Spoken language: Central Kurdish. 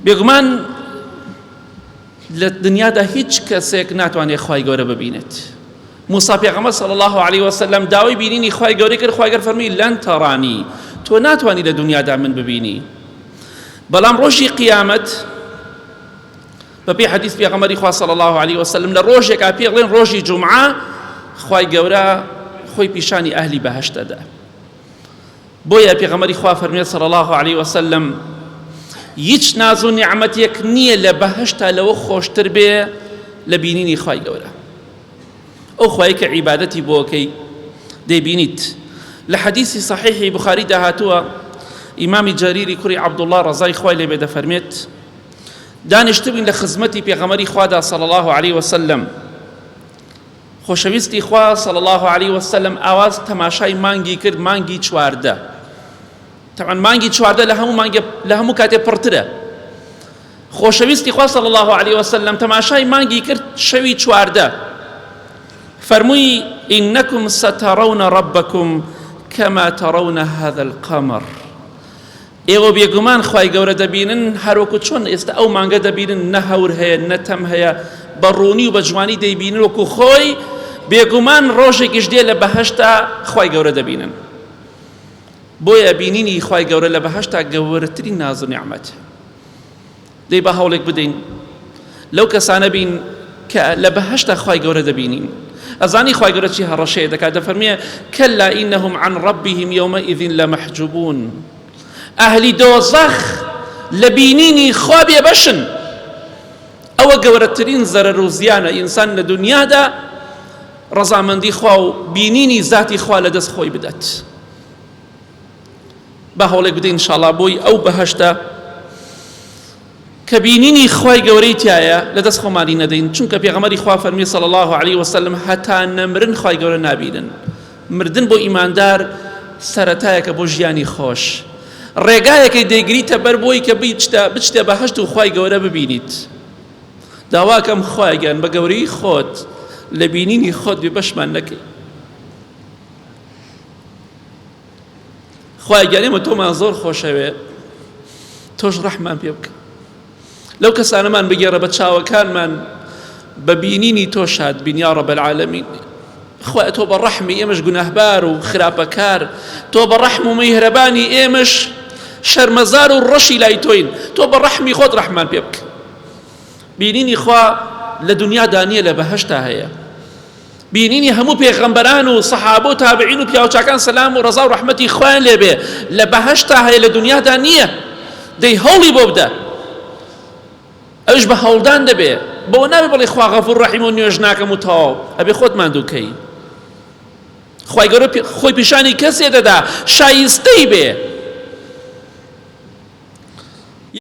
بێگومان لە دنیادا هیچ کەسێک ناتوانێت خوای گەورە ببینێت. موسا پێغەمبەر صلی الله علیه وسلم داوای بینینی خوای گەورەی کرد، خوای گەورە فەرمی لەن تەڕانی، تۆ ناتوانی لە دنیادا من ببینی. بەڵام ڕۆژی قیامەت بەپێی حەدیث پێغەمبەری خوا صلی الله علیه وسلم لە ڕۆژێکا پێڵێن ڕۆژی جومعە خوای گەورە خۆی پیشانی ئەهلی بەهەشتەدا. بۆیە پێغەمبەری خوا فەرمێت صلی الله علیه وسلم هیچ ناز و نیعمەتێک نییە لە بەهەشتا لەوە خۆشتر بێ لە بینینی خوای گەورە. ئەو خوای کە عیبادەتی بۆکەی دەیبینیت. لە حەدیثی صحیحی بخاری داهاتووە ئیمامی جەریری کوڕی عەبدوڵڵاه ڕەزای خوای لێ بێ دەفەرمێت دانیشتبووین لە خزمەتی پێغەمبەری خوادا صلی الله علیه وسلم. خۆشەویستی خوا صلی الله علیه وسلم ئاواز تەماشای مانگی کرد، مانگی چواردە. طبعا مانگی چواردە لە هەموو کاتێ پڕترە. خۆشەویستی خوا صلی الله علیه وسلم تەماشای مانگی کرد شەوی چواردە. فەرمووی ئینەکم ستەڕەون رەبەکم کەما تەڕەون هەذا القەمەر. ئێوە بێگومان خوای گەورە دەبینن هەروەکو چۆن ئێستا ئەو مانگە دەبینن، نە هەور هەیە نە تەم هەیە، بە ڕوونی و بە جوانی دەیبینن وەکو خۆی. بێگومان ڕۆژێکیش دێ لە بەهەشتا خوای گەورە دەبینن. بۆیە بینینی خوای گەورە لە بەهەشتا گەورەترین ناز و نیعمەت. دەی بە هەوڵێک بدەین لەو کەسانە بین کە لە بەهەشتا خوای گەورە دەبینین. ئەزانی خوای گەورە چی هەڕەشەیە دەکات، دەفەرمێ کەلا ئینەهم عن ربهم یومئذ لەمەحجوبون. ئەهلی دۆزەخ لە بینینی خوا بێبەشن. ئەوە گەورەترین زەرەر و زیانە ئینسان لە دنیادا ڕەزامەندی خوا و بینینی ذاتی خوا لە دەست خۆی بدات. بە هەوڵێک بدەین ئینشاءڵڵا بۆی ئەو بەهەشتە کە بینینی خوای گەورەی تایە لە دەست خۆمانی نەدەین. چونکە پێغەمبەری خوا فەرمی صلی الله علیه وسلم هەتا نەمرن خوای گەورە نابینن. مردن بۆ ئیماندار سەرەتایەکە بۆ ژیانی خۆش، ڕێگایەکەی دەیگریتە بەر بۆی کە بچتە بەهەشت و خوای گەورە ببینیت. داواکەم خوای گیان بە گەورەی خۆت لە بینینی خۆت بێ بەشمان نەکەی. خوای گیان ئێمە تۆمان زۆر خۆشەوێ، تۆش ڕەحمان پێ بکە. لەو کەسانەمان بگێڕە بە چاوەکانمان بە بینینی تۆ شاد بین یا رب العالمین. خوای تۆ بە ڕەحمی ئێمەش گوناهبار و خراپەکار، تۆ بە ڕەحم و مەیهرەبانی ئێمەش شەرمەزار و ڕەشی لای تۆین. تۆ بە ڕەحمی خۆت ڕەحمان پێ بکە. بینینی خوا لە دنیادا نییە، لە بەهەشتا هەیە. بینینی هەموو پێغەمبەران و سەحابە و تابعین و پیاوچاکان سەلام و ڕەزا و ڕەحمەتی خوایان لێبێ لە بەهەشتا هەیە، لە دنیادا نییە. دەی هەوڵی بۆ بدە، ئەوش بە هەوڵدان دەبێ. بۆ نابێ بڵێ خوا غەفوور ڕەحیم و نوێژ ناکەم و تەواو، ئەبێ خۆت ماندووکەی. خوای گەورە خۆی پیشانی کەسێ دەدا شایستەی بێ